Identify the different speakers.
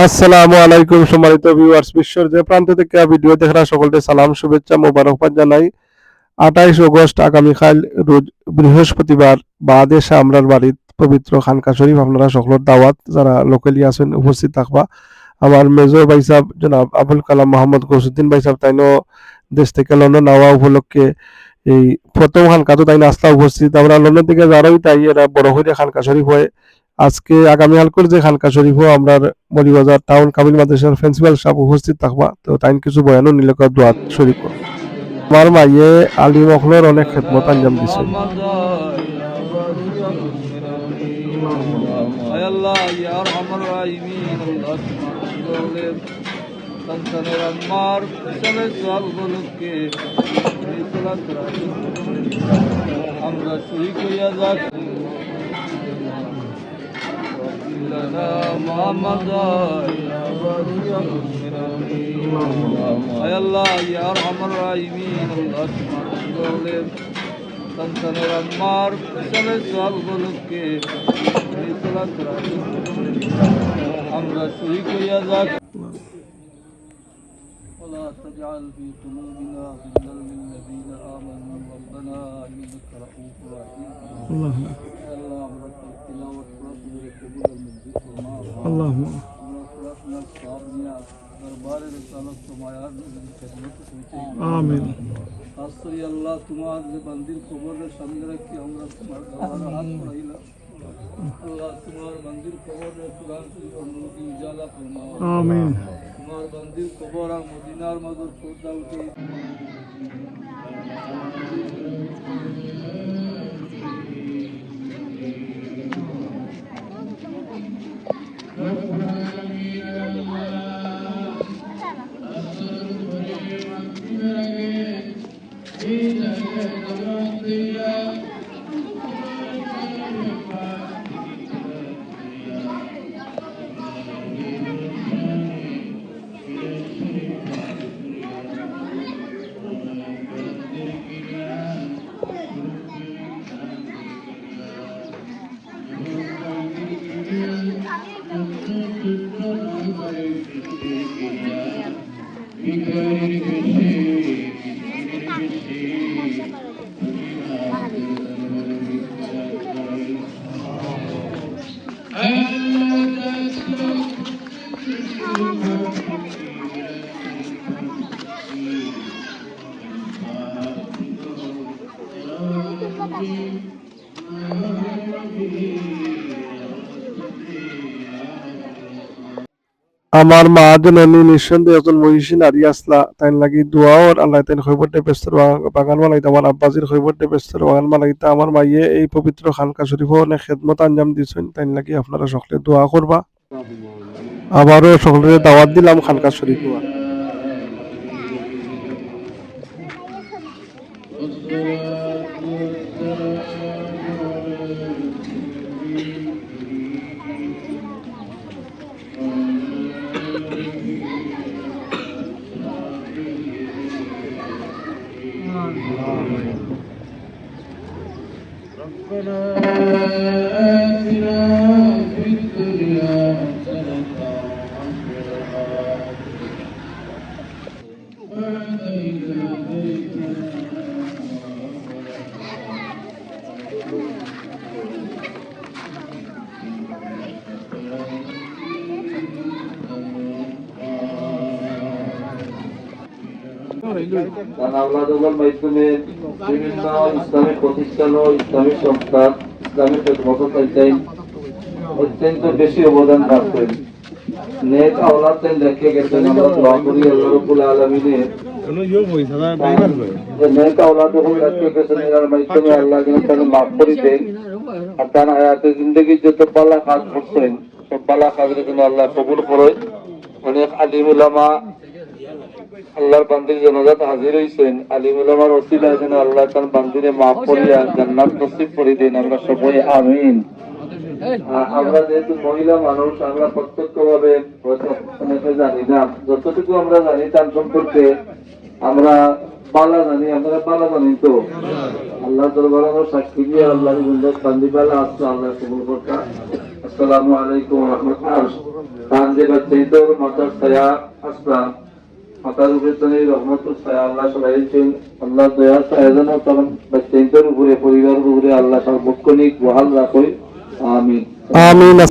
Speaker 1: আসসালামু আলাইকুম সম্মানিত ভিউয়ার্স, বিশ্বের যে প্রান্ত থেকে ভিডিও দেখরা সকলকে সালাম শুভেচ্ছা মোবারকবাদ জানাই। 28 আগস্ট আগামীকাল রোজ বৃহস্পতিবার বাদেশে আমরার বাড়িত পবিত্র খানকা শরীফ আপনারা সকলের দাওয়াত যারা লোকালি আছেন উপস্থিত থাকবা। আমার মেজর ভাই সাহেব জনাব আবুল কালাম মোহাম্মদ গৌসুদ্দিন ভাই সাহেব তাইনও দেশ থেকে লন্ডন আওয়া উপলক্ষে এই প্রথম খানকা তো তাইন আসলা উপস্থিত। আমরা লন্ডন থেকে যারাই তাই এরা বড় হইয়া খানকা শরীফ হয়। আজকে আগামীকালকের যে খানকা শরীফও আমরা মৌলভীবাজার টাউন কামিল মাদ্রাসার প্রিন্সিপাল সাহেব উপস্থিত থাকবা, তো তাই কিছু বয়ানও নিলকা দোয়াত শরীফ করব। আমার মাইয়ে আলিম অখলর অনেক খেদমত আঞ্জাম দিছে।
Speaker 2: আমরা শরীক হইয়া যাক محمد يا الله يا ارحم الراحمين الله تمام সন্তানের আম্মার পিছনের সবগুলোকে আমরা শরীক হইয়া যাক ولا تجعل في قلوبنا غلا للذين آمنوا ربنا إنك رؤوف رحيم اللهم اللهم آمين আসরি আল্লাহ তোমার যে বান্দির কবরের সামনে রাখি আমরা তোমার দরবারে হাত বাড়াইলাম। আল্লাহ তোমার বান্দির কবরের কুরআন শরীফ অনুমতি উজালা ফরমাও। আমিন। তোমার বান্দির কবর আর মদিনার মাঝে পর্দা উঠে
Speaker 1: আমার মা জননী নিঃসন্দেহে একজন মহিষী নারী আসলা, তাই লাগি দোয়াও আল্লাহ তাই খৈবরটে ব্যস্ত বাগান মালাইতা। আমার আব্বাজির খৈবরটে ব্যস্ত বাগান মালাইতা। আমার মাইয়ে এই পবিত্র খানকা শরীফ অনেক খেদমত আঞ্জাম দিচ্ছেন, তাই লাগি আপনারা সকলে দোয়া করবা। আবারও সকলের দাওয়াত দিলাম খানকা শরীফ।
Speaker 2: ربنا آتنا في الدنيا حسنة وفي মাধ্যমে বিভিন্ন ইসলামিক প্রতিষ্ঠান ও ইসলামিক সংস্থা ইসলামিক অত্যন্ত বেশি অবদান রাখতেন। নেক আওলাদদের দেখে গেছেন। আমরা দোয়া করি আল্লাহ রাব্বুল আলামিনের নেক আওলাদদের দেখে গেছেন এর মাধ্যমে আল্লাহ যেন তাকে মাফ করে দেন। আর তার হায়াতে জিন্দেগির যত পালা কাজ করছেন সব পালা কাজের জন্য আল্লাহ কবুল করেন। অনেক আলিম উলামা আল্লাহর বান্দির জানাজাত হাজির হইছেন। আলিম উলামার ওসিলায় যেন আল্লাহ তার বান্দিরে মাফ করিয়া জান্নাত নসিব করে দেন। আমরা সবাই আমিন। আমরা যেহেতু মহিলা মানুষ, আমরা প্রত্যক্ষভাবে অনেকে জানি না। যতটুকু আমরা জানি তার সম্পর্কে আমরা পালা জানি। আমরা পালা জানি তো আল্লাহ দরবারে সাক্ষী দিয়ে আল্লাহর বান্দি পালা আসতো। আল্লাহ কবুল করতা। আসসালামু আলাইকুম ওয়া রাহমাতুল্লাহ। তান যে বাচ্চাইতো মাতার ছায়া আসলাম মাতার উপরে তো এই রহমতুল ছায়া আল্লাহ সরাইছেন আল্লাহ দয়া ছায়া যেন তখন বাচ্চাইতোর উপরে পরিবারের উপরে আল্লাহ সর্বক্ষণিক বহাল রাখে আমিন।
Speaker 1: আমিন।